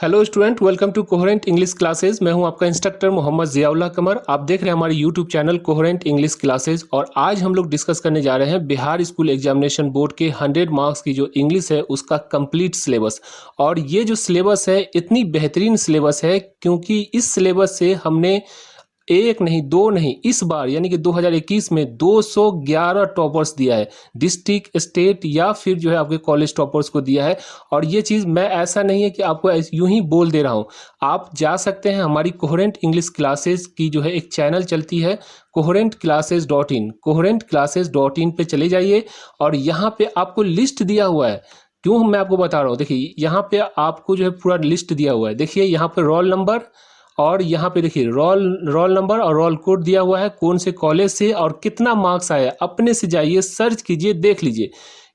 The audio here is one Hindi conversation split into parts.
Hello student, welcome to coherent English classes. मैं हूं आपका इंस्ट्रक्टर मोहम्मद जियाउल्लाह कमर। आप देख रहे हैं हमारे YouTube channel coherent English classes और आज हम लोग डिस्कस करने जा रहे हैं बिहार स्कूल एग्जामिनेशन बोर्ड के 100 मार्क्स की जो इंग्लिश है उसका कंप्लीट सिलेबस। और ये जो सिलेबस है इतनी बेहतरीन सिलेबस है क्योंकि इस सिलेबस से हमने एक नहीं दो नहीं, इस बार यानी कि 2021 में 211 टॉपर्स दिया है, डिस्ट्रिक्ट स्टेट या फिर जो है आपके कॉलेज टॉपर्स को दिया है। और ये चीज़ मैं ऐसा नहीं है कि आपको यूं ही बोल दे रहा हूँ, आप जा सकते हैं हमारी कोहेरेंट इंग्लिश क्लासेस की जो है एक चैनल चलती है coherentclasses.in, coherentclasses.in पे चले जाइए और यहाँ पे आपको लिस्ट दिया हुआ है। क्यों मैं आपको बता रहा हूँ, देखिए यहाँ पे आपको जो है पूरा लिस्ट दिया हुआ है। देखिए यहाँ पे रोल नंबर और यहाँ पे देखिए रोल नंबर और रोल कोड दिया हुआ है, कौन से कॉलेज से और कितना मार्क्स आया। अपने से जाइए, सर्च कीजिए, देख लीजिए,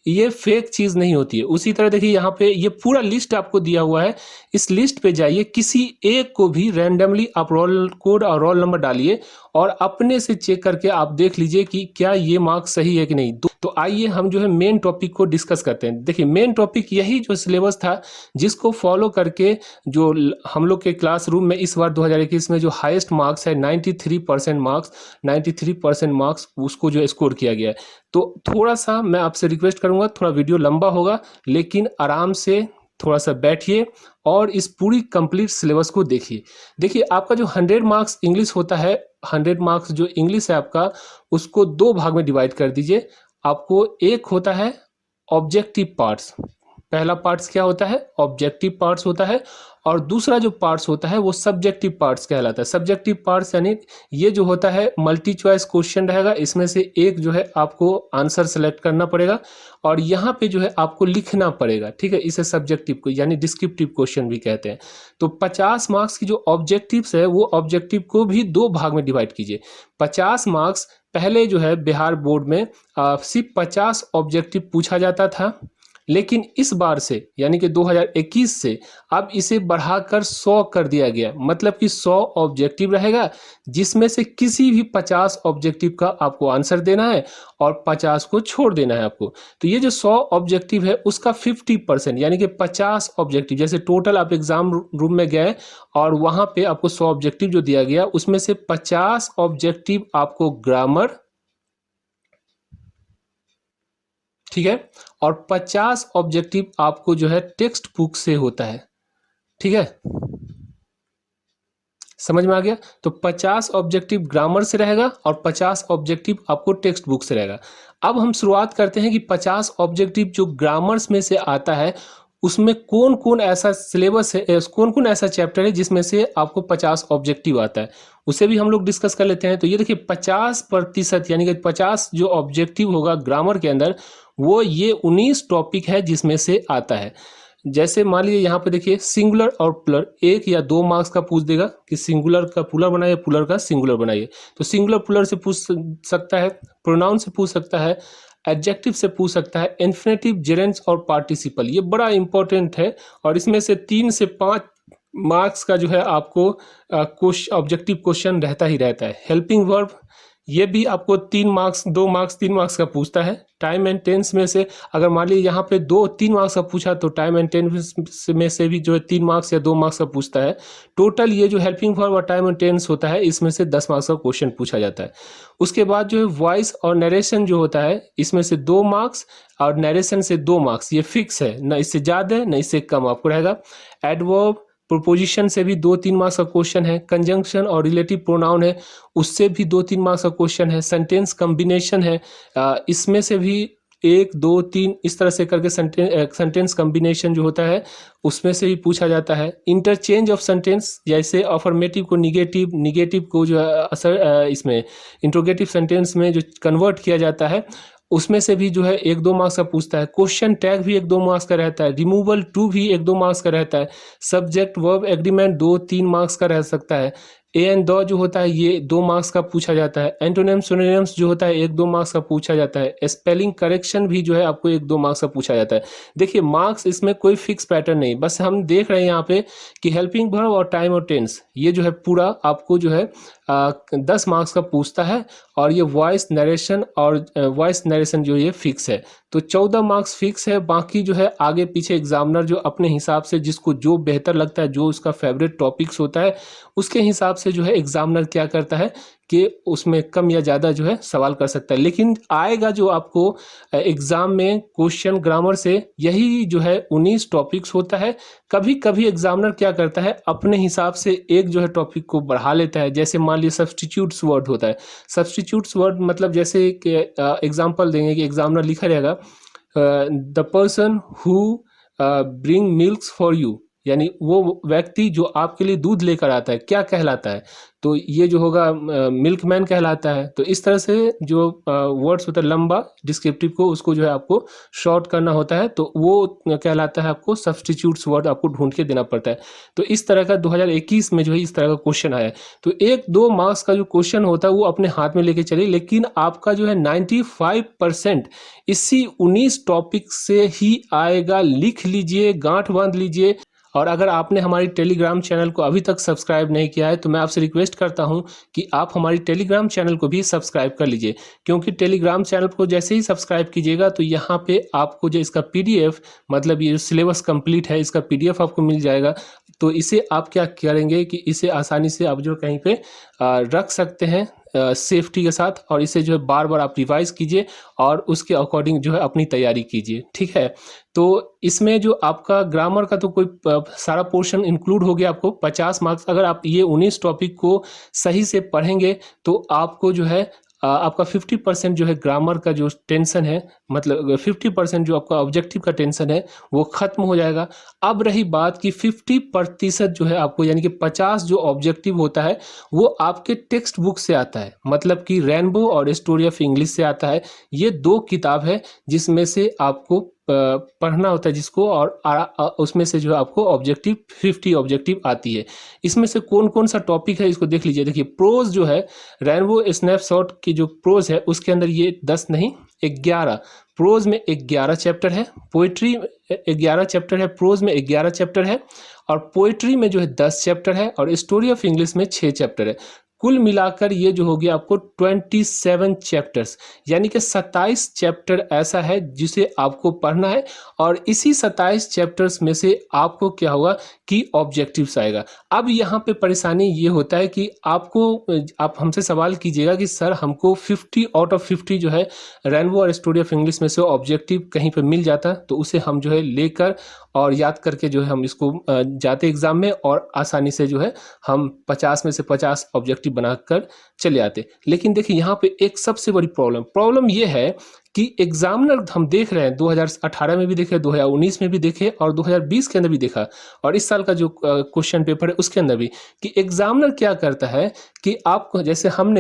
ये फेक चीज़ नहीं होती है। उसी तरह देखिए यहाँ पे ये पूरा लिस्ट आपको दिया हुआ है। इस लिस्ट पे जाइए, किसी एक को भी रैंडमली आप रोल कोड और रोल नंबर डालिए और अपने से चेक करके आप देख लीजिए कि क्या ये मार्क्स सही है कि नहीं। तो आइए हम जो है मेन टॉपिक को डिस्कस करते हैं। देखिए मेन टॉपिक यही जो सिलेबस था जिसको फॉलो करके जो हम लोग के क्लासरूम में इस बार 2021 में जो हाईएस्ट मार्क्स है 93% मार्क्स, 93% मार्क्स उसको जो स्कोर किया गया है। तो थोड़ा सा मैं आपसे रिक्वेस्ट करूंगा, थोड़ा वीडियो लंबा होगा लेकिन आराम से थोड़ा सा बैठिए और इस पूरी कंप्लीट सिलेबस को देखिए। देखिए आपका जो 100 मार्क्स इंग्लिश होता है, 100 मार्क्स जो इंग्लिश है आपका, उसको दो भाग में डिवाइड कर दीजिए। आपको एक होता है ऑब्जेक्टिव पार्ट्स। पहला पार्ट्स क्या होता है? ऑब्जेक्टिव पार्ट्स होता है। और दूसरा जो पार्ट्स होता है वो सब्जेक्टिव पार्ट्स कहलाता है। सब्जेक्टिव पार्ट्स यानी ये जो होता है मल्टी चॉइस क्वेश्चन रहेगा, इसमें से एक जो है आपको आंसर सेलेक्ट करना पड़ेगा और यहाँ पे जो है आपको लिखना पड़ेगा, ठीक है। इसे सब्जेक्टिव को यानी डिस्क्रिप्टिव क्वेश्चन भी कहते हैं। तो 50 मार्क्स की जो ऑब्जेक्टिव्स है वो ऑब्जेक्टिव को भी दो भाग में डिवाइड कीजिए। 50 मार्क्स पहले जो है बिहार बोर्ड में सिर्फ 50 ऑब्जेक्टिव पूछा जाता था, लेकिन इस बार से यानी कि 2021 से अब इसे बढ़ाकर 100 कर दिया गया। मतलब कि 100 ऑब्जेक्टिव रहेगा जिसमें से किसी भी 50 ऑब्जेक्टिव का आपको आंसर देना है और 50 को छोड़ देना है आपको। तो ये जो 100 ऑब्जेक्टिव है उसका 50% यानी कि 50 ऑब्जेक्टिव, जैसे टोटल आप एग्जाम रूम में गए और वहाँ पे आपको 100 ऑब्जेक्टिव जो दिया गया उसमें से 50 ऑब्जेक्टिव आपको ग्रामर, ठीक है, और 50 ऑब्जेक्टिव आपको जो है टेक्स्ट बुक से होता है, ठीक है। समझ में आ गया? तो 50 ऑब्जेक्टिव ग्रामर से रहेगा और 50 ऑब्जेक्टिव आपको टेक्स्ट बुक से रहेगा। अब हम शुरुआत करते हैं कि 50 ऑब्जेक्टिव जो ग्रामर्स में से आता है उसमें कौन कौन ऐसा सिलेबस है, कौन कौन ऐसा चैप्टर है जिसमें से आपको 50 ऑब्जेक्टिव आता है, उसे भी हम लोग डिस्कस कर लेते हैं। तो ये देखिए 50% यानी कि 50 जो ऑब्जेक्टिव होगा ग्रामर के अंदर वो ये 19 टॉपिक है जिसमें से आता है। जैसे मान लीजिए यहाँ पे देखिए सिंगुलर और प्लुरल, एक या दो मार्क्स का पूछ देगा कि सिंगुलर का प्लुरल बनाइए, प्लुरल का सिंगुलर बनाइए। तो सिंगुलर प्लुरल से पूछ सकता है, प्रोनाउन से पूछ सकता है, एडजेक्टिव से पूछ सकता है, इन्फिनेटिव, जेरेंट्स और पार्टिसिपल। ये बड़ा इंपॉर्टेंट है और इसमें से 3 से 5 मार्क्स का जो है आपको ऑब्जेक्टिव क्वेश्चन रहता ही रहता है। हेल्पिंग वर्ब, ये भी आपको 3 मार्क्स, 2 मार्क्स, 3 मार्क्स का पूछता है। टाइम एंड टेंस में से अगर मान लीजिए यहाँ पे 2-3 मार्क्स का पूछा तो टाइम एंड टेंस में से भी जो है 3 मार्क्स या 2 मार्क्स का पूछता है। टोटल ये जो हेल्पिंग वर्ब और टाइम एंड टेंस होता है इसमें से 10 मार्क्स का क्वेश्चन पूछा जाता है। उसके बाद जो है वॉइस और नरेशन जो होता है इसमें से 2 मार्क्स और नरेशन से 2 मार्क्स, ये फिक्स है, न इससे ज़्यादा न इससे कम आपको रहेगा। एडवर्ब, प्रोपोजिशन से भी 2-3 मार्क्स का क्वेश्चन है। कंजंक्शन और रिलेटिव प्रोनाउन है उससे भी 2-3 मार्क्स का क्वेश्चन है। सेंटेंस कॉम्बिनेशन है, इसमें से भी 1-2-3 इस तरह से करके सेंटेंस कॉम्बिनेशन जो होता है उसमें से भी पूछा जाता है। इंटरचेंज ऑफ सेंटेंस, जैसे अफर्मेटिव को निगेटिव, निगेटिव को जो असर इसमें इंट्रोगेटिव सेंटेंस में जो कन्वर्ट किया जाता है उसमें से भी जो है 1-2 मार्क्स का पूछता है। क्वेश्चन टैग भी 1-2 मार्क्स का रहता है। रिमूवल टू भी 1-2 मार्क्स का रहता है। सब्जेक्ट वर्ब एग्रीमेंट 2-3 मार्क्स का रह सकता है। ए एंड द जो होता है ये 2 मार्क्स का पूछा जाता है। एंटोनिम्स सिनोनिम्स जो होता है 1-2 मार्क्स का पूछा जाता है। स्पेलिंग करेक्शन भी जो है आपको 1-2 मार्क्स का पूछा जाता है। देखिए मार्क्स इसमें कोई फिक्स पैटर्न नहीं, बस हम देख रहे हैं यहाँ पे कि हेल्पिंग वर्ब और टाइम और टेंस ये जो है पूरा आपको जो है 10 मार्क्स का पूछता है। और ये वॉइस नरेशन जो ये फिक्स है, तो 14 मार्क्स फिक्स है। बाकी जो है आगे पीछे एग्जामिनर जो अपने हिसाब से जिसको जो बेहतर लगता है, जो उसका फेवरेट टॉपिक्स होता है, उसके हिसाब से जो है एग्जामिनर क्या करता है कि उसमें कम या ज़्यादा जो है सवाल कर सकता है। लेकिन आएगा जो आपको एग्ज़ाम में क्वेश्चन ग्रामर से, यही जो है 19 टॉपिक्स होता है। कभी कभी एग्जामिनर क्या करता है अपने हिसाब से एक जो है टॉपिक को बढ़ा लेता है। जैसे मान लीजिए सब्स्टिट्यूट्स वर्ड होता है। सब्स्टिट्यूट्स वर्ड मतलब जैसे कि एग्जाम्पल देंगे कि एग्जामिनर लिखा रहेगा the person who bring milks for you, यानी वो व्यक्ति जो आपके लिए दूध लेकर आता है क्या कहलाता है, तो ये जो होगा मिल्कमैन कहलाता है। तो इस तरह से जो वर्ड्स होता है लंबा डिस्क्रिप्टिव को उसको जो है आपको शॉर्ट करना होता है, तो वो कहलाता है आपको सब्स्टिट्यूट्स वर्ड आपको ढूंढ के देना पड़ता है। तो इस तरह का 2021 में जो है इस तरह का क्वेश्चन आया है। तो 1-2 मार्क्स का जो क्वेश्चन होता है वो अपने हाथ में लेके चलिए, लेकिन आपका जो है 95% इसी 19 टॉपिक से ही आएगा। लिख लीजिए, गांठ बांध लीजिए। और अगर आपने हमारी टेलीग्राम चैनल को अभी तक सब्सक्राइब नहीं किया है तो मैं आपसे रिक्वेस्ट करता हूं कि आप हमारी टेलीग्राम चैनल को भी सब्सक्राइब कर लीजिए, क्योंकि टेलीग्राम चैनल को जैसे ही सब्सक्राइब कीजिएगा तो यहाँ पे आपको जो इसका पीडीएफ, मतलब ये जो सिलेबस कंप्लीट है इसका पीडीएफ आपको मिल जाएगा। तो इसे आप क्या करेंगे कि इसे आसानी से आप जो कहीं पे रख सकते हैं सेफ्टी के साथ, और इसे जो है बार बार आप रिवाइज कीजिए और उसके अकॉर्डिंग जो है अपनी तैयारी कीजिए, ठीक है। तो इसमें जो आपका ग्रामर का तो कोई सारा पोर्शन इंक्लूड हो गया, आपको 50 मार्क्स। अगर आप ये 19 टॉपिक को सही से पढ़ेंगे तो आपको जो है आपका 50% जो है ग्रामर का जो टेंशन है, मतलब 50% जो आपका ऑब्जेक्टिव का टेंशन है वो खत्म हो जाएगा। अब रही बात कि 50% जो है आपको, यानी कि 50 जो ऑब्जेक्टिव होता है वो आपके टेक्स्ट बुक से आता है, मतलब कि रेनबो और स्टोरी ऑफ इंग्लिश से आता है। ये 2 किताब है जिसमें से आपको पढ़ना होता है जिसको, और उसमें से जो है आपको ऑब्जेक्टिव 50 ऑब्जेक्टिव आती है। इसमें से कौन कौन सा टॉपिक है इसको देख लीजिए। देखिए प्रोज जो है रेनबो स्नैपशॉट की जो प्रोज है उसके अंदर ये 10 नहीं 11 प्रोज में 11 चैप्टर है, पोइट्री 11 चैप्टर है, प्रोज में 11 चैप्टर है, और पोइट्री में जो है 10 चैप्टर है, और स्टोरी ऑफ इंग्लिश में 6 चैप्टर है। कुल मिलाकर ये जो हो गया आपको 27 चैप्टर्स, यानी कि 27 चैप्टर ऐसा है जिसे आपको पढ़ना है। और इसी 27 चैप्टर्स में से आपको क्या होगा कि ऑब्जेक्टिव्स आएगा। अब यहाँ पे परेशानी ये होता है कि आप हमसे सवाल कीजिएगा कि सर हमको 50 आउट ऑफ 50 जो है रेनबो और स्टोरी ऑफ इंग्लिश में से ऑब्जेक्टिव कहीं पे मिल जाता, तो उसे हम जो है लेकर और याद करके जो है हम इसको जाते एग्जाम में, और आसानी से जो है हम 50 में से 50 ऑब्जेक्टिव बनाकर चले आते। लेकिन देखिए यहाँ पे एक सबसे बड़ी प्रॉब्लम ये है कि एग्जामिनर हम देख रहे हैं 2018 में भी देखे, 2019 में भी देखे, और 2020 के अंदर भी देखा, और इस साल का जो क्वेश्चन पेपर है उसके अंदर भी, कि एग्जामिनर क्या करता है कि आपको, जैसे हम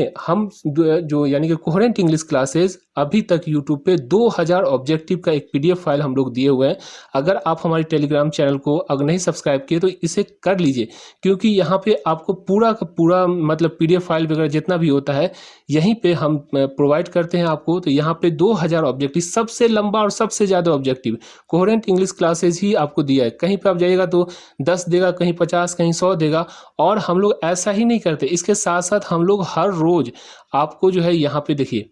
जो यानी कि कोहेरेंट इंग्लिश क्लासेस अभी तक यूट्यूब पे 2000 ऑब्जेक्टिव का एक पीडीएफ फाइल हम लोग दिए हुए हैं। अगर आप हमारी टेलीग्राम चैनल को अगर नहीं सब्सक्राइब किए तो इसे कर लीजिए, क्योंकि यहाँ पे आपको पूरा का पूरा मतलब पीडीएफ फाइल वगैरह जितना भी होता है यहीं पे हम प्रोवाइड करते हैं आपको। तो यहाँ पे 2000 ऑब्जेक्टिव, सबसे लंबा और सबसे ज़्यादा ऑब्जेक्टिव कोहेरेंट इंग्लिश क्लासेस ही आपको दिया है। कहीं पे आप जाइएगा तो 10 देगा, कहीं 50, कहीं 100 देगा। और हम लोग ऐसा ही नहीं करते, इसके साथ साथ हम लोग हर रोज आपको जो है यहाँ पे देखिए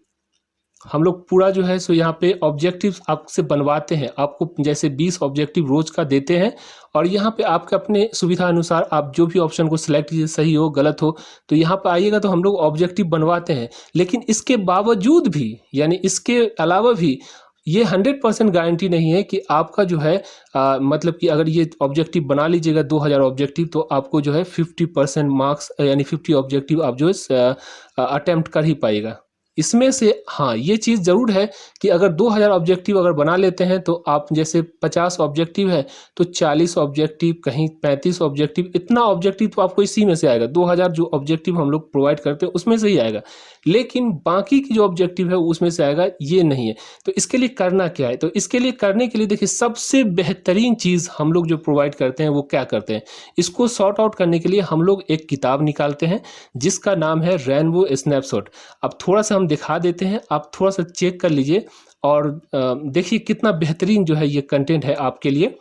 हम लोग पूरा जो है सो यहाँ पे ऑब्जेक्टिव आपसे बनवाते हैं। आपको जैसे 20 ऑब्जेक्टिव रोज का देते हैं, और यहाँ पे आपके अपने सुविधा अनुसार आप जो भी ऑप्शन को सिलेक्ट कीजिए, सही हो गलत हो, तो यहाँ पे आइएगा तो हम लोग ऑब्जेक्टिव बनवाते हैं। लेकिन इसके बावजूद भी, यानी इसके अलावा भी, ये 100% गारंटी नहीं है कि आपका जो है मतलब कि अगर ये ऑब्जेक्टिव बना लीजिएगा 2000 ऑब्जेक्टिव, तो आपको जो है 50% मार्क्स यानी 50 ऑब्जेक्टिव आप जो है अटेम्प्ट कर ही पाएगा। इसमें से हाँ, ये चीज़ ज़रूर है कि अगर 2000 ऑब्जेक्टिव अगर बना लेते हैं तो आप जैसे 50 ऑब्जेक्टिव है तो 40 ऑब्जेक्टिव, कहीं 35 ऑब्जेक्टिव, इतना ऑब्जेक्टिव तो आपको इसी में से आएगा। 2000 जो ऑब्जेक्टिव हम लोग प्रोवाइड करते हैं उसमें से ही आएगा, लेकिन बाकी की जो ऑब्जेक्टिव है उसमें से आएगा, ये नहीं है। तो इसके लिए करना क्या है? तो इसके लिए करने के लिए देखिए सबसे बेहतरीन चीज़ हम लोग जो प्रोवाइड करते हैं वो क्या करते हैं, इसको सॉर्ट आउट करने के लिए हम लोग एक किताब निकालते हैं जिसका नाम है रेनबो स्नैपशॉट। अब थोड़ा-सा हम दिखा देते हैं, आप थोड़ा-सा चेक कर लीजिए और देखिए कितना बेहतरीन जो है ये कंटेंट है आपके लिए।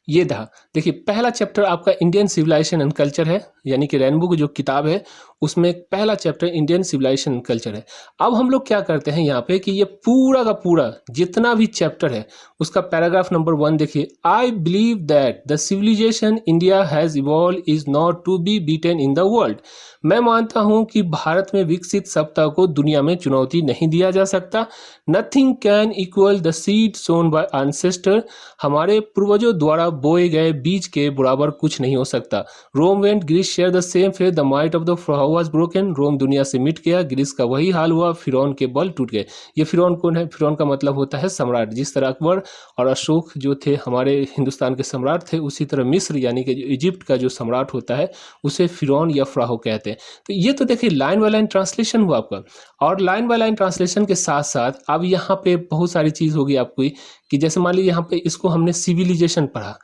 ये था, देखिए पहला चैप्टर आपका इंडियन सिविलाइजेशन एंड कल्चर है, यानी कि रेनबो की जो किताब है उसमें पहला chapter Indian civilisation and culture है। अब हम लोग क्या करते हैं यहाँ पे कि ये पूरा का पूरा जितना भी चैप्टर है उसका पैराग्राफ नंबर 1 देखिए, I believe that the civilisation India has evolve is not to be beaten in the world. मैं मानता हूँ कि भारत में विकसित सभ्यता को दुनिया में चुनौती नहीं दिया जा सकता। Nothing can equal the seed sown by ancestor. हमारे पूर्वजों द्वारा बोए गए बीज के बराबर कुछ नहीं हो सकता। Rome went, Greece share the same faith, the might of the frau was broken. Rome दुनिया से मिट गया, ग्रीस का वही हाल हुआ, फिरौन के बल टूट गए। ये फिरौन कौन है? फिरौन का मतलब होता है सम्राट। जिस तरह अकबर और अशोक जो थे हमारे हिंदुस्तान के सम्राट थे, उसी तरह मिस्र यानी कि इजिप्ट का जो सम्राट होता है उसे फिरौन या फ्राहो कहते हैं। तो ये तो देखिए लाइन बाय लाइन ट्रांसलेशन हुआ आपका, और लाइन बाय लाइन ट्रांसलेशन के साथ साथ अब यहाँ पे बहुत सारी चीज़ होगी आपकी कि जैसे मान लीजिए यहाँ पे इसको हमने सिविलाइजेशन पढ़ा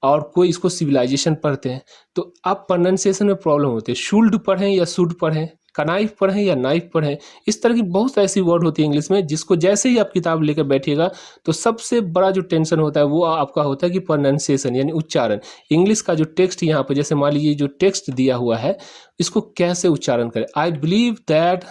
और कोई इसको सिविलाइजेशन पढ़ते हैं, तो अब प्रोनाउंसिएशन में प्रॉब्लम होती है। शुल्ड पढ़ें या शुड पढ़ें, कनाइफ पढ़ें या नाइफ पढ़ें, इस तरह की बहुत ऐसी वर्ड होती है इंग्लिश में जिसको जैसे ही आप किताब लेकर बैठिएगा तो सबसे बड़ा जो टेंशन होता है वो आपका होता है कि प्रोनाउंसिएशन यानी उच्चारण। इंग्लिश का जो टेक्स्ट यहाँ पे जैसे मान लीजिए जो टेक्स्ट दिया हुआ है इसको कैसे उच्चारण करें। I believe that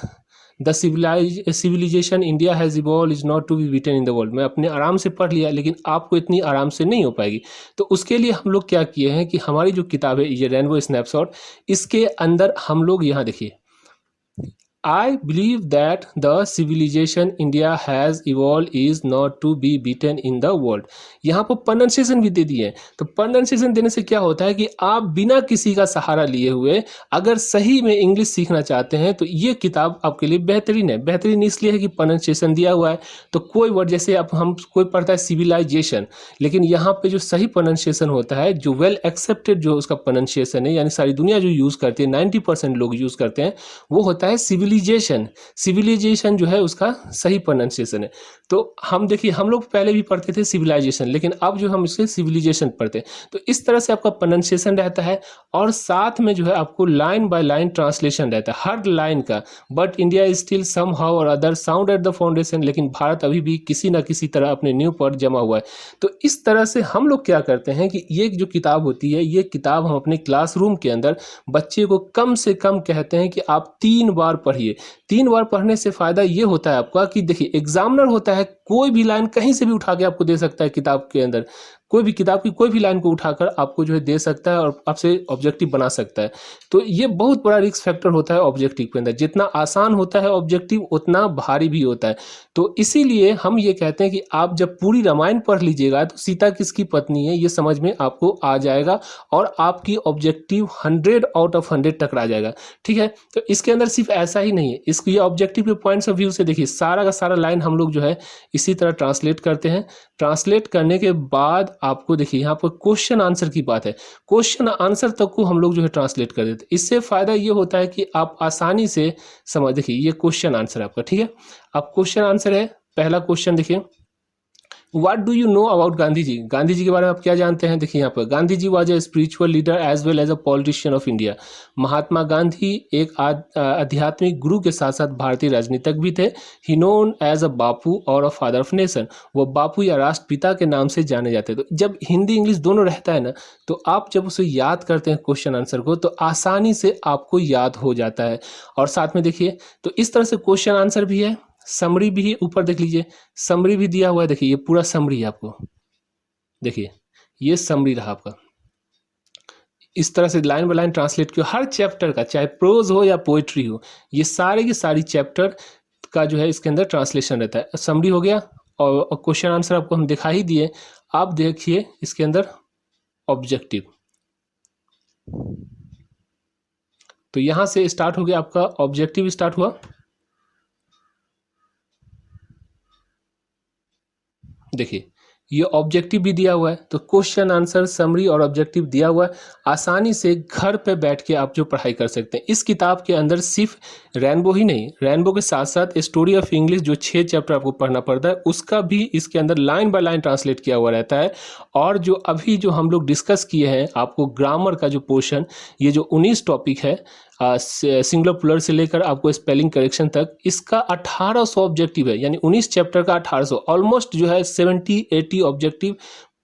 the civilisation India has evolve is not to be beaten in the world. मैं अपने आराम से पढ़ लिया, लेकिन आपको इतनी आराम से नहीं हो पाएगी। तो उसके लिए हम लोग क्या किए हैं कि हमारी जो किताब है ये रेनबो स्नैपशॉट, इसके अंदर हम लोग यहाँ देखिए, I believe that the civilization India has evolved is not to be beaten in the world। यहाँ पर प्रोनाउंसिएशन भी दे दिए हैं। तो प्रोनाउंसिएशन देने से क्या होता है कि आप बिना किसी का सहारा लिए हुए अगर सही में इंग्लिश सीखना चाहते हैं तो ये किताब आपके लिए बेहतरीन है। बेहतरीन इसलिए है कि प्रोनाउंसिएशन दिया हुआ है, तो कोई वर्ड जैसे अब हम कोई पढ़ता है सिविलाइजेशन, लेकिन यहाँ पे जो सही प्रोनाउंसिएशन होता है, जो वेल एक्सेप्टेड जो उसका प्रोनाउंसिएशन है, यानी सारी दुनिया जो यूज़ करती है, 90% लोग यूज़ करते हैं, वो होता है सिविलाइजेशन। सिविलाइजेशन जो है उसका सही प्रोनाउंसिएशन है। तो हम देखिए हम लोग पहले भी पढ़ते थे सिविलाइजेशन, लेकिन अब जो हम इसे सिविलाइजेशन पढ़ते हैं, तो इस तरह से आपका प्रोनाउंसिएशन रहता है और साथ में जो है आपको लाइन बाय लाइन ट्रांसलेशन रहता है हर लाइन का। But India is still somehow or other sound at the foundation. लेकिन भारत अभी भी किसी न किसी तरह अपने नींव पर जमा हुआ है। तो इस तरह से हम लोग क्या करते हैं कि ये जो किताब होती है, ये किताब हम अपने क्लासरूम के अंदर बच्चे को कम से कम कहते हैं कि आप 3 बार पढ़िए। 3 बार पढ़ने से फ़ायदा ये होता है आपका कि देखिए एग्जामिनर होता है, कोई भी लाइन कहीं से भी उठा के आपको दे सकता है किताब के अंदर, कोई भी किताब की कोई भी लाइन को उठाकर आपको जो है दे सकता है और आपसे ऑब्जेक्टिव बना सकता है। तो ये बहुत बड़ा रिस्क फैक्टर होता है ऑब्जेक्टिव के अंदर। जितना आसान होता है ऑब्जेक्टिव उतना भारी भी होता है। तो इसीलिए हम ये कहते हैं कि आप जब पूरी रामायण पढ़ लीजिएगा तो सीता किसकी पत्नी है ये समझ में आपको आ जाएगा और आपकी ऑब्जेक्टिव 100 आउट ऑफ 100 टकरा जाएगा। ठीक है, तो इसके अंदर सिर्फ ऐसा ही नहीं है, इसको ये ऑब्जेक्टिव के पॉइंट्स ऑफ व्यू से देखिए सारा का सारा लाइन हम लोग जो है इसी तरह ट्रांसलेट करते हैं। ट्रांसलेट करने के बाद आपको देखिए यहाँ पर क्वेश्चन आंसर की बात है, क्वेश्चन आंसर तक को हम लोग जो है ट्रांसलेट कर देते हैं। इससे फ़ायदा ये होता है कि आप आसानी से समझ, देखिए ये क्वेश्चन आंसर आपका, ठीक है। अब क्वेश्चन आंसर है, पहला क्वेश्चन देखिए, what do you know about Gandhi ji. Gandhi ji के बारे में आप क्या जानते हैं? देखिए यहाँ पर, Gandhi ji was a spiritual leader as well as a politician of India. Mahatma Gandhi एक आध्यात्मिक गुरु के साथ साथ भारतीय राजनीतिक भी थे। ही नोन एज अ बापू और अ फादर ऑफ नेशन। वो बापू या राष्ट्रपिता के नाम से जाने जाते हैं। तो जब हिंदी इंग्लिश दोनों रहता है ना, तो आप जब उसे याद करते हैं क्वेश्चन आंसर को, तो आसानी से आपको याद हो जाता है। और साथ में देखिए, तो इस तरह से क्वेश्चन आंसर भी है, समरी भी है, ऊपर देख लीजिए समरी भी दिया हुआ है। देखिए ये पूरा समरी है आपको, देखिए ये समरी रहा आपका। इस तरह से लाइन बाय लाइन ट्रांसलेट किया हर चैप्टर का, चाहे प्रोज हो या पोइट्री हो, ये सारे की सारी चैप्टर का जो है इसके अंदर ट्रांसलेशन रहता है। समरी हो गया और क्वेश्चन आंसर आपको हम दिखा ही दिए। आप देखिए इसके अंदर ऑब्जेक्टिव, तो यहां से स्टार्ट हो गया आपका ऑब्जेक्टिव, स्टार्ट हुआ। देखिए ये ऑब्जेक्टिव भी दिया हुआ है, तो क्वेश्चन आंसर समरी और ऑब्जेक्टिव दिया हुआ है। आसानी से घर पे बैठ के आप जो पढ़ाई कर सकते हैं। इस किताब के अंदर सिर्फ रेनबो ही नहीं, रेनबो के साथ साथ स्टोरी ऑफ इंग्लिश जो 6 चैप्टर आपको पढ़ना पड़ता है उसका भी इसके अंदर लाइन बाय लाइन ट्रांसलेट किया हुआ रहता है। और जो अभी जो हम लोग डिस्कस किए हैं, आपको ग्रामर का जो पोर्शन, ये जो 19 टॉपिक है सिंगुलर प्लूरल से लेकर आपको स्पेलिंग करेक्शन तक, इसका 1800 ऑब्जेक्टिव है, यानी 19 चैप्टर का 1800, ऑलमोस्ट जो है 70-80 ऑब्जेक्टिव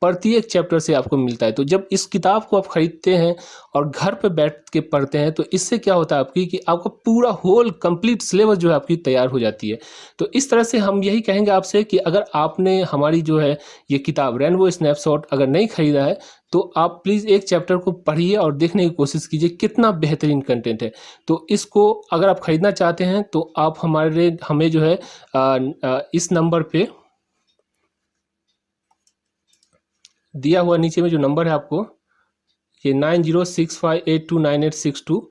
प्रत्येक चैप्टर से आपको मिलता है। तो जब इस किताब को आप खरीदते हैं और घर पे बैठ के पढ़ते हैं तो इससे क्या होता है आपकी कि आपका पूरा होल कंप्लीट सिलेबस जो है आपकी तैयार हो जाती है। तो इस तरह से हम यही कहेंगे आपसे कि अगर आपने हमारी जो है ये किताब रेनबो स्नैपशॉट अगर नहीं खरीदा है तो आप प्लीज़ एक चैप्टर को पढ़िए और देखने की कोशिश कीजिए कितना बेहतरीन कंटेंट है। तो इसको अगर आप ख़रीदना चाहते हैं तो आप हमें जो है इस नंबर पे दिया हुआ नीचे में जो नंबर है आपको, ये 9065829862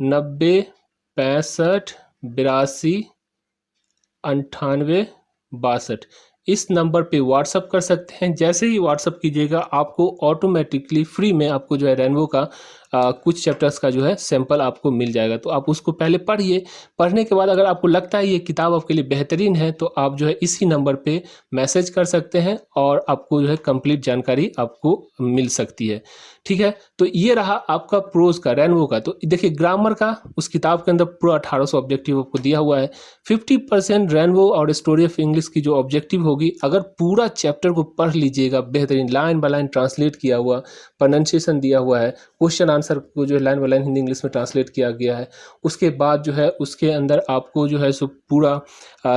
9065829862, इस नंबर पे व्हाट्सअप कर सकते हैं। जैसे ही व्हाट्सअप कीजिएगा आपको ऑटोमेटिकली फ्री में आपको जो है रेनबो का कुछ चैप्टर्स का जो है सैंपल आपको मिल जाएगा। तो आप उसको पहले पढ़िए। पढ़ने के बाद अगर आपको लगता है ये किताब आपके लिए बेहतरीन है तो आप जो है इसी नंबर पे मैसेज कर सकते हैं और आपको जो है कंप्लीट जानकारी आपको मिल सकती है। ठीक है, तो ये रहा आपका प्रोज का रेनबो का। तो देखिए ग्रामर का उस किताब के अंदर पूरा 1800 ऑब्जेक्टिव आपको दिया हुआ है। 50% रेनबो और स्टोरी ऑफ इंग्लिश की जो ऑब्जेक्टिव होगी, अगर पूरा चैप्टर को पढ़ लीजिएगा, बेहतरीन लाइन बाय लाइन ट्रांसलेट किया हुआ, प्रोनाउंसिएशन दिया हुआ है, क्वेश्चन आंसर को जो है line by line Hindi English में ट्रांसलेट किया गया है। उसके बाद जो है उसके अंदर आपको जो है सो पूरा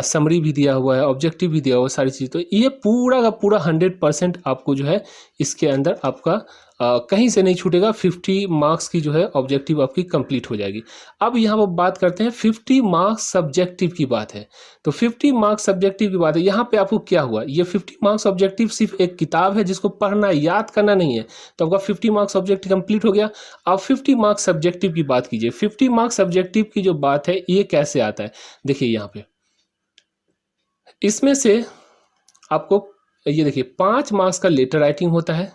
समरी भी दिया हुआ है, ऑब्जेक्टिव भी दिया हुआ है, सारी चीज़। तो ये पूरा का पूरा 100% आपको जो है इसके अंदर आपका कहीं से नहीं छूटेगा। 50 मार्क्स की जो है ऑब्जेक्टिव आपकी कंप्लीट हो जाएगी। अब यहाँ पर बात करते हैं 50 मार्क्स सब्जेक्टिव की बात है। तो 50 मार्क्स सब्जेक्टिव की बात है। यहाँ पे आपको क्या हुआ, ये 50 मार्क्स ऑब्जेक्टिव सिर्फ एक किताब है जिसको पढ़ना याद करना नहीं है। तो आपका 50 मार्क्स ऑब्जेक्टिव कंप्लीट हो गया। अब 50 मार्क्स सब्जेक्टिव की बात कीजिए। 50 मार्क्स सब्जेक्टिव की जो बात है ये कैसे आता है, देखिए यहाँ पे इसमें से आपको ये देखिए 5 मार्क्स का लेटर राइटिंग होता है।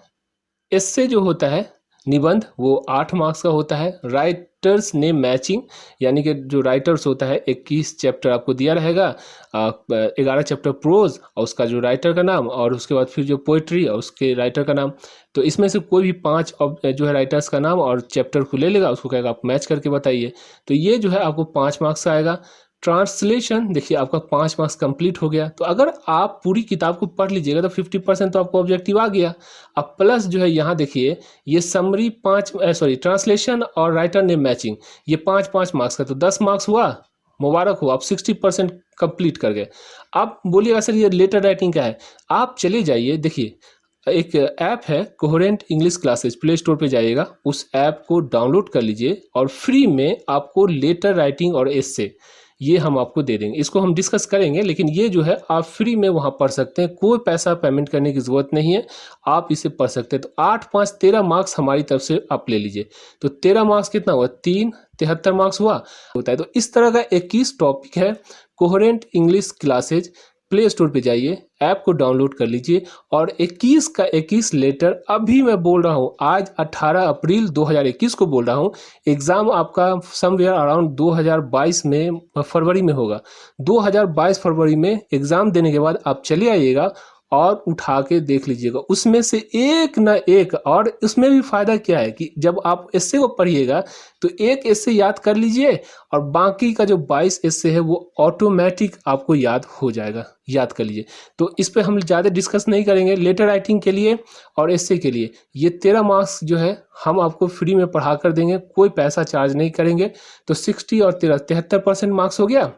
इससे जो होता है निबंध वो 8 मार्क्स का होता है। राइटर्स नेम मैचिंग, यानी कि जो राइटर्स होता है 21 चैप्टर आपको दिया रहेगा, 11 चैप्टर प्रोज और उसका जो राइटर का नाम, और उसके बाद फिर जो पोइट्री और उसके राइटर का नाम। तो इसमें से कोई भी 5 जो है राइटर्स का नाम और चैप्टर को ले लेगा, उसको कहेगा आप मैच करके बताइए। तो ये जो है आपको 5 मार्क्स का आएगा। ट्रांसलेशन देखिए आपका 5 मार्क्स कंप्लीट हो गया। तो अगर आप पूरी किताब को पढ़ लीजिएगा तो 50% तो आपको ऑब्जेक्टिव आ गया। अब प्लस जो है यहाँ देखिए ये समरी ट्रांसलेशन और राइटर नेम मैचिंग, ये 5-5 मार्क्स का, तो 10 मार्क्स हुआ, मुबारक हो, आप 60% कंप्लीट कर गए। अब बोलिएगा सर ये लेटर राइटिंग क्या है, आप चले जाइए, देखिए एक ऐप है coherent English classes, play store पे जाइएगा, उस ऐप को डाउनलोड कर लीजिए और फ्री में आपको लेटर राइटिंग और एस्से ये हम आपको दे देंगे। इसको हम डिस्कस करेंगे, लेकिन ये जो है आप फ्री में वहाँ पढ़ सकते हैं, कोई पैसा पेमेंट करने की ज़रूरत नहीं है, आप इसे पढ़ सकते हैं। तो 8-5 13 मार्क्स हमारी तरफ से आप ले लीजिए। तो 13 मार्क्स कितना हुआ, 3 73 मार्क्स हुआ होता है। तो इस तरह का 21 टॉपिक है coherent English classes. Play store पे जाइए, ऐप को डाउनलोड कर लीजिए और 21 का 21 लेटर, अभी मैं बोल रहा हूँ आज 18 अप्रैल 2021 को बोल रहा हूँ, एग्ज़ाम आपका समवेयर अराउंड 2022 में फरवरी में होगा। 2022 फरवरी में एग्ज़ाम देने के बाद आप चले आइएगा और उठा के देख लीजिएगा, उसमें से एक ना एक। और उसमें भी फ़ायदा क्या है कि जब आप एस्से को पढ़िएगा तो एक एस्से याद कर लीजिए और बाकी का जो 22 एस्से है वो ऑटोमेटिक आपको याद हो जाएगा, याद कर लीजिए। तो इस पे हम ज़्यादा डिस्कस नहीं करेंगे। लेटर राइटिंग के लिए और एस्से के लिए ये 13 मार्क्स जो है हम आपको फ्री में पढ़ा कर देंगे, कोई पैसा चार्ज नहीं करेंगे। तो 60 और 13 73% मार्क्स हो गया।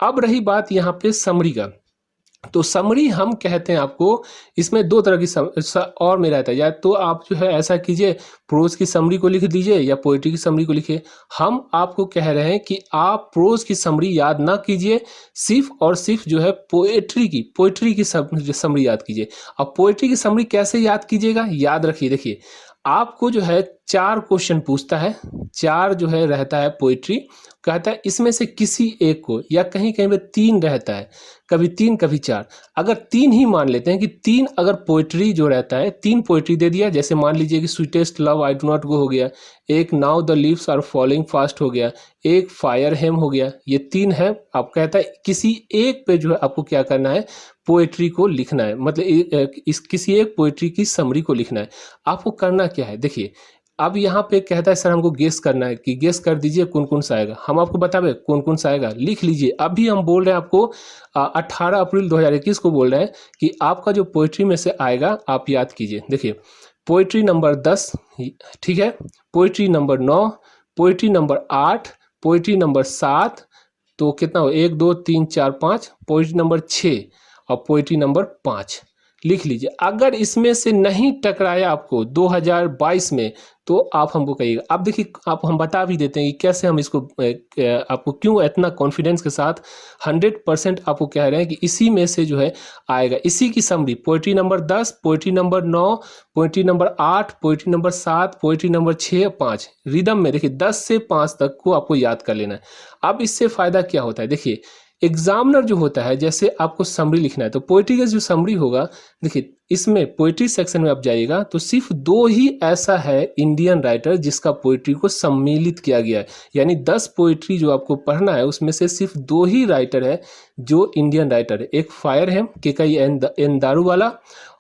अब रही बात यहाँ पे समरी का। तो समरी हम कहते हैं आपको, इसमें 2 तरह की और में रहता है, या तो आप जो है ऐसा कीजिए प्रोज की समरी को लिख दीजिए या पोइट्री की समरी को लिखिए। हम आपको कह रहे हैं कि आप प्रोज की समरी याद ना कीजिए, सिर्फ और सिर्फ जो है पोइट्री की समरी याद कीजिए। अब पोइट्री की समरी कैसे याद कीजिएगा, याद रखिए, देखिए आपको जो है 4 क्वेश्चन पूछता है, 4 जो है रहता है पोइट्री, कहता है इसमें से किसी एक को, या कहीं कहीं पे 3 रहता है, कभी 3 कभी 4। अगर 3 ही मान लेते हैं कि 3 अगर पोइट्री जो रहता है, 3 पोइट्री दे दिया, जैसे मान लीजिए कि sweetest love I do not go हो गया, एक now the leaves are falling fast हो गया, एक फायर हेम हो गया, ये 3 है। आप कहता है किसी एक पे जो है आपको क्या करना है, पोएट्री को लिखना है, मतलब इस किसी एक पोएट्री की समरी को लिखना है। आपको करना क्या है, देखिए अब यहाँ पे कहता है सर हमको गेस करना है, कि गेस कर दीजिए कौन कौन सा आएगा। हम आपको बतावे कौन कौन सा आएगा, लिख लीजिए। अभी हम बोल रहे हैं आपको 18 अप्रैल 2021 को बोल रहे हैं कि आपका जो पोएट्री में से आएगा आप याद कीजिए। देखिए पोएट्री नंबर 10, ठीक है, poetry number 9, poetry number 8, poetry number 7, तो कितना हो 1 2 3 4 5, पोएट्री नंबर 6 और पोएट्री नंबर 5 लिख लीजिए। अगर इसमें से नहीं टकराया आपको 2022 में तो आप हमको कहिएगा। अब देखिए आप हम बता भी देते हैं कि कैसे हम इसको आपको क्यों इतना कॉन्फिडेंस के साथ 100% आपको कह रहे हैं कि इसी में से जो है आएगा, इसी की summary poetry number 10, poetry number 9, poetry number 8, poetry number 7, poetry number 6, 5 rhythm में। देखिए 10 से 5 तक को आपको याद कर लेना है। अब इससे फ़ायदा क्या होता है, देखिए एग्जामिनर जो होता है, जैसे आपको समरी लिखना है तो पोएट्री का जो समरी होगा, देखिए इसमें पोएट्री सेक्शन में आप जाइएगा तो सिर्फ 2 ही ऐसा है इंडियन राइटर जिसका पोएट्री को सम्मिलित किया गया है। यानी 10 पोएट्री जो आपको पढ़ना है उसमें से सिर्फ 2 ही राइटर है जो इंडियन राइटर है, एक फायर है केकाई एन दारू वाला,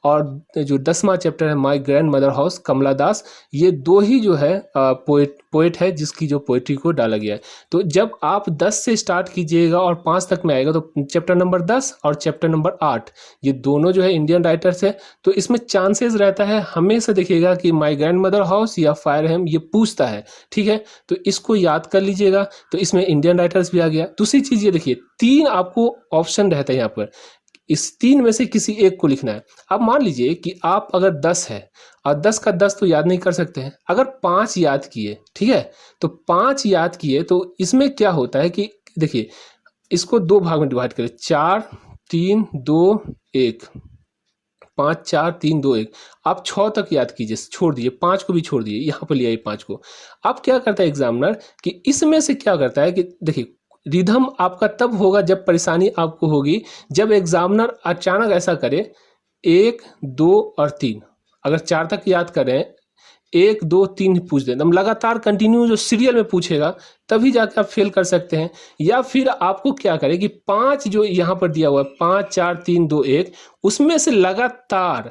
और जो 10वां चैप्टर है माय ग्रैंड मदर हाउस कमला दास। ये 2 ही जो है पोएट है जिसकी जो पोएट्री को डाला गया है। तो जब आप 10 से स्टार्ट कीजिएगा और 5 तक में आएगा तो चैप्टर नंबर 10 और चैप्टर नंबर 8 ये दोनों जो है इंडियन राइटर्स है। तो इसमें चांसेस रहता है, हमेशा देखिएगा कि माय ग्रैंड मदर हाउस या फायर हेम ये पूछता है, ठीक है, तो इसको याद कर लीजिएगा। तो इसमें इंडियन राइटर्स भी आ गया। दूसरी चीज़ ये देखिए 3 आपको ऑप्शन रहता है यहाँ पर, इस 3 में से किसी एक को लिखना है। अब मान लीजिए कि आप अगर 10 है और 10 का 10 तो याद नहीं कर सकते हैं, अगर 5 याद किए, ठीक है, तो 5 याद किए तो इसमें क्या होता है कि देखिए इसको 2 भाग में डिवाइड करें, 4 3 2 1, 5 4 3 2 1, आप 6 तक याद कीजिए, छोड़ दीजिए 5 को भी छोड़ दीजिए, यहाँ पर ले आइए 5 को। अब क्या करता है एग्जामिनर कि इसमें से क्या करता है कि देखिए रिदम आपका तब होगा जब परेशानी आपको होगी, जब एग्जामिनर अचानक ऐसा करे 1 2 और 3, अगर 4 तक याद करें 1 2 3 पूछ दें, एकदम लगातार कंटिन्यू जो सीरियल में पूछेगा तभी जाकर आप फेल कर सकते हैं। या फिर आपको क्या करें कि 5 जो यहाँ पर दिया हुआ है 5 4 3 2 1, उसमें से लगातार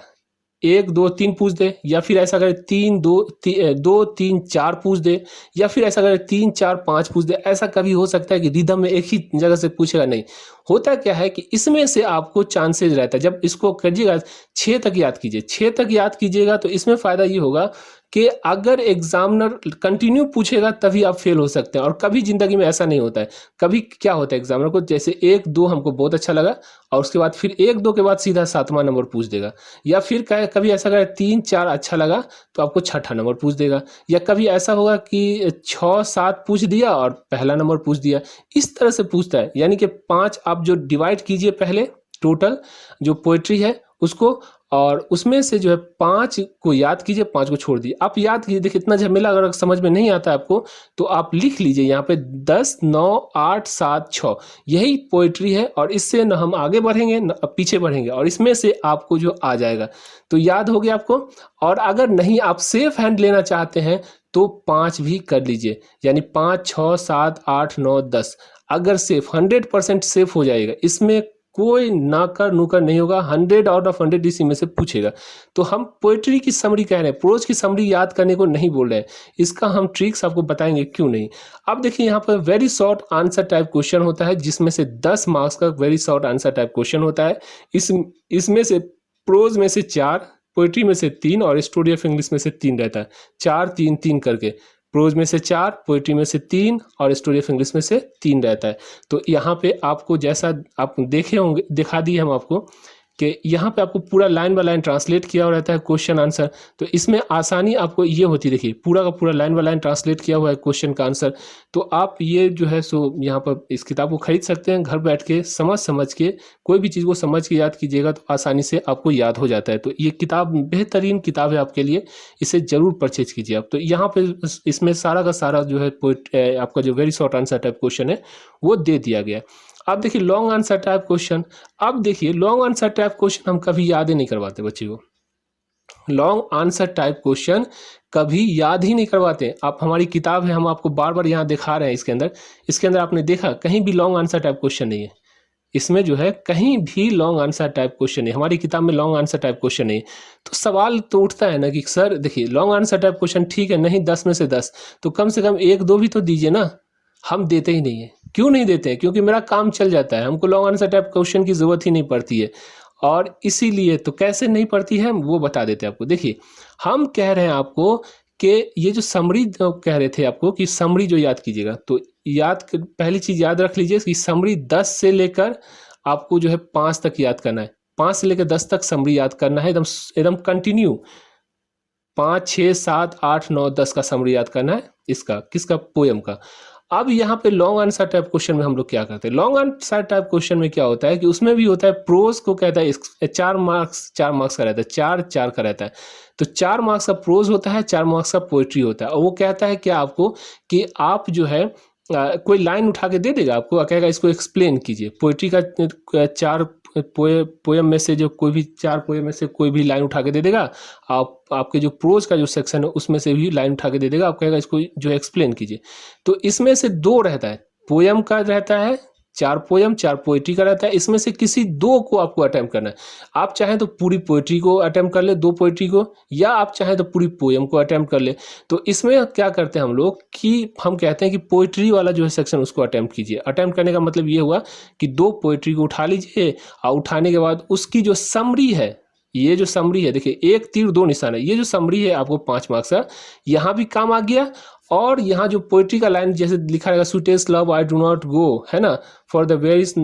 1 2 3 पूछ दे, या फिर ऐसा करे 3 2 3 4 पूछ दे, या फिर ऐसा करे 3 4 5 पूछ दे। ऐसा कभी हो सकता है कि रिदम में एक ही जगह से पूछेगा नहीं। होता क्या है कि इसमें से आपको चांसेस रहता है, जब इसको करिएगा 6 तक याद कीजिए, 6 तक याद कीजिएगा तो इसमें फ़ायदा ये होगा कि अगर एग्जामिनर कंटिन्यू पूछेगा तभी आप फेल हो सकते हैं। और कभी ज़िंदगी में ऐसा नहीं होता है, कभी क्या होता है एग्जामिनर को जैसे 1 2 हमको बहुत अच्छा लगा और उसके बाद फिर 1 2 के बाद सीधा 7वां नंबर पूछ देगा, या फिर कभी ऐसा करे 3 4 अच्छा लगा तो आपको 6ठा नंबर पूछ देगा, या कभी ऐसा होगा कि 6 7 पूछ दिया और पहला नंबर पूछ दिया। इस तरह से पूछता है, यानी कि 5 आप जो डिवाइड कीजिए पहले टोटल जो पोएट्री है उसको, और उसमें से जो है 5 को याद कीजिए, 5 को छोड़ दिए। आप याद कीजिए, देखिए इतना झमेला अगर समझ में नहीं आता आपको तो आप लिख लीजिए यहाँ पे 10 9 8 7 6 यही पोएट्री है, और इससे न हम आगे बढ़ेंगे न पीछे बढ़ेंगे, और इसमें से आपको जो आ जाएगा तो याद हो गया आपको। और अगर नहीं आप सेफ हैंड लेना चाहते हैं तो 5 भी कर लीजिए, यानी 5 6 7 8 9 10। अगर सेफ 100% सेफ हो जाएगा, इसमें कोई नाकर नुकर नहीं होगा, 100 आउट ऑफ 100 इसी में से पूछेगा। तो हम पोएट्री की समरी कह रहे हैं, प्रोज की समरी याद करने को नहीं बोल रहे हैं, इसका हम ट्रिक्स आपको बताएंगे क्यों नहीं। अब देखिए यहाँ पर very short answer type question होता है, जिसमें से 10 मार्क्स का very short answer type question होता है। इसमें से प्रोज में से 4, पोएट्री में से 3 और स्टोरी ऑफ इंग्लिश में से 3 रहता है, 4 3 3 करके। प्रोज में से 4, पोएट्री में से 3 और स्टोरी ऑफ इंग्लिश में से 3 रहता है। तो यहाँ पे आपको जैसा आप देखे होंगे, दिखा दिए हम आपको कि यहाँ पे आपको पूरा लाइन बाय लाइन ट्रांसलेट किया हुआ रहता है क्वेश्चन आंसर। तो इसमें आसानी आपको ये होती है, देखिए पूरा का पूरा लाइन बाय लाइन ट्रांसलेट किया हुआ है क्वेश्चन का आंसर। तो आप ये जो है सो यहाँ पर इस किताब को खरीद सकते हैं, घर बैठ के समझ के कोई भी चीज़ को समझ के याद कीजिएगा तो आसानी से आपको याद हो जाता है। तो ये किताब बेहतरीन किताब है आपके लिए, इसे ज़रूर परचेज कीजिए आप। तो यहाँ पे इसमें सारा का सारा जो है आपका जो very short answer type question है वो दे दिया गया है। अब देखिए लॉन्ग आंसर टाइप क्वेश्चन। अब देखिए लॉन्ग आंसर टाइप क्वेश्चन हम कभी याद ही नहीं करवाते बच्चे को। लॉन्ग आंसर टाइप क्वेश्चन कभी याद ही नहीं करवाते। आप हमारी किताब है, हम आपको बार बार यहाँ दिखा रहे हैं। इसके अंदर आपने देखा कहीं भी लॉन्ग आंसर टाइप क्वेश्चन नहीं है। इसमें जो है कहीं भी लॉन्ग आंसर टाइप क्वेश्चन नहीं, हमारी किताब में लॉन्ग आंसर टाइप क्वेश्चन नहीं। तो सवाल तो उठता है ना कि सर देखिए लॉन्ग आंसर टाइप क्वेश्चन ठीक है, नहीं 10 में से 10 तो कम से कम 1-2 भी तो दीजिए ना। हम देते ही नहीं है। क्यों नहीं देते हैं? क्योंकि मेरा काम चल जाता है, हमको लॉन्ग आंसर टाइप क्वेश्चन की ज़रूरत ही नहीं पड़ती है। और इसीलिए तो कैसे नहीं पड़ती है वो बता देते हैं आपको। देखिए हम कह रहे हैं आपको कि ये जो समरी जो कह रहे थे आपको कि समरी जो याद कीजिएगा, तो पहली चीज़ याद रख लीजिए कि समरी 10 से लेकर आपको जो है 5 तक याद करना है। 5 से लेकर 10 तक समरी याद करना है, एकदम कंटिन्यू। 5, 6, 7, 8, 9, 10 का समरी याद करना है। इसका किसका? पोयम का। अब यहाँ पे लॉन्ग आंसर टाइप क्वेश्चन में हम लोग क्या करते हैं? लॉन्ग आंसर टाइप क्वेश्चन में क्या होता है कि उसमें भी होता है प्रोज को कहता है 4 मार्क्स का रहता है, 4 का रहता है। तो 4 मार्क्स का प्रोज होता है, 4 मार्क्स का पोएट्री होता है। और वो कहता है क्या आपको कि आप जो है कोई लाइन उठा के दे देगा आपको, कहेगा इसको एक्सप्लेन कीजिए। पोएट्री का 4 पोयम में से जो कोई भी 4 पोयम में से कोई भी लाइन उठा के दे देगा। आपके जो प्रोज का जो सेक्शन है उसमें से भी लाइन उठा के दे देगा, आप कहेगा इसको जो एक्सप्लेन कीजिए। तो इसमें से 2 रहता है, पोयम का रहता है 4 पोयम, 4 पोएट्री का रहता है। इसमें से किसी 2 को आपको अटेम्प्ट करना है। आप चाहें तो पूरी पोएट्री को अटेम्प्ट कर ले, 2 पोएट्री को, या आप चाहें तो पूरी पोयम को अटेम्प्ट कर ले। तो इसमें क्या करते हैं हम लोग कि हम कहते हैं कि पोएट्री वाला जो है सेक्शन उसको अटेम्प्ट कीजिए। अटेम्प्ट करने का मतलब ये हुआ कि 2 पोएट्री को उठा लीजिए और उठाने के बाद उसकी जो समरी है, ये जो समरी है देखिए 1 तीर 2 निशान है, ये जो समरी है आपको 5 मार्क्स का यहाँ भी काम आ गया। और यहाँ जो पोइट्री का लाइन जैसे लिखा रहेगा sweetest love I do not गो, है ना, फॉर द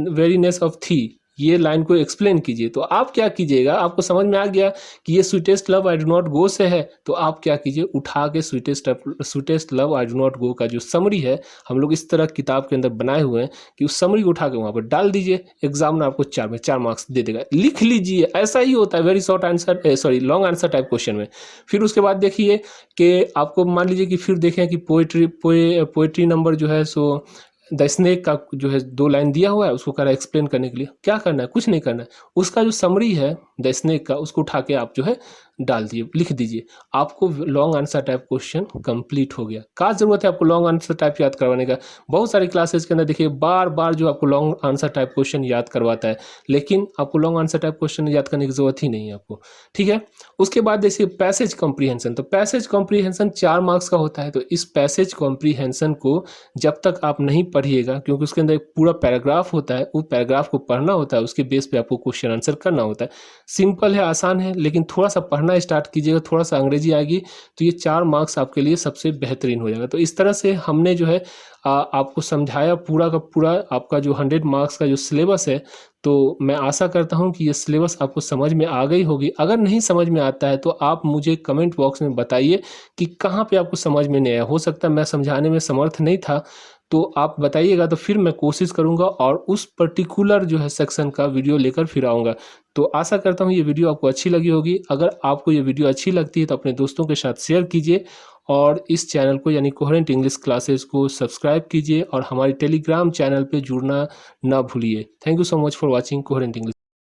वेरीनेस ऑफ थी, ये लाइन को एक्सप्लेन कीजिए। तो आप क्या कीजिएगा, आपको समझ में आ गया कि ये sweetest love I do not गो से है, तो आप क्या कीजिए उठा के sweetest love I do not गो का जो समरी है, हम लोग इस तरह किताब के अंदर बनाए हुए हैं कि उस समरी को उठा के वहाँ पर डाल दीजिए। एग्जामिनर आपको 4 मार्क्स दे देगा। लिख लीजिए, ऐसा ही होता है very short answer long answer type question में। फिर उसके बाद देखिए कि आपको मान लीजिए कि फिर देखें कि पोएट्री नंबर जो है सो द स्नेक का जो है 2 लाइन दिया हुआ है, उसको कह रहा है एक्सप्लेन करने के लिए। क्या करना है? कुछ नहीं करना है। उसका जो समरी है द स्नेक का, उसको उठा के आप जो है डाल दिए, लिख दीजिए। आपको long answer type question complete हो गया। क्या जरूरत है आपको लॉन्ग आंसर टाइप याद करवाने का? बहुत सारी क्लासेस के अंदर देखिए बार बार जो आपको लॉन्ग आंसर टाइप क्वेश्चन याद करवाता है, लेकिन आपको लॉन्ग आंसर टाइप क्वेश्चन याद करने की जरूरत ही नहीं है आपको। ठीक है। उसके बाद देखिए पैसेज कॉम्प्रीहेंशन। तो पैसेज कॉम्प्रीहेंशन 4 मार्क्स का होता है। तो इस पैसेज कॉम्प्रीहेंशन को जब तक आप नहीं पढ़िएगा, क्योंकि उसके अंदर एक पूरा पैराग्राफ होता है, वो पैराग्राफ को पढ़ना होता है, उसके बेस पे आपको क्वेश्चन आंसर करना होता है। सिंपल है, आसान है, लेकिन थोड़ा सा पढ़ना स्टार्ट कीजिएगा, थोड़ा सा अंग्रेजी आएगी तो ये 4 मार्क्स आपके लिए सबसे बेहतरीन हो जाएगा। तो इस तरह से हमने जो है आपको समझाया पूरा का पूरा आपका जो 100 मार्क्स का जो सिलेबस है। तो मैं आशा करता हूं कि ये सिलेबस आपको समझ में आ गई होगी। अगर नहीं समझ में आता है तो आप मुझे कमेंट बॉक्स में बताइए कि कहाँ पे आपको समझ में नहीं आया। हो सकता है मैं समझाने में समर्थ नहीं था, तो आप बताइएगा, तो फिर मैं कोशिश करूंगा और उस पर्टिकुलर जो है सेक्शन का वीडियो लेकर फिर आऊँगा। तो आशा करता हूँ ये वीडियो आपको अच्छी लगी होगी। अगर आपको ये वीडियो अच्छी लगती है तो अपने दोस्तों के साथ शेयर कीजिए और इस चैनल को यानी कोहेरेंट इंग्लिश क्लासेस को सब्सक्राइब कीजिए और हमारे टेलीग्राम चैनल पे जुड़ना ना भूलिए। Thank you so much for watching coherent English.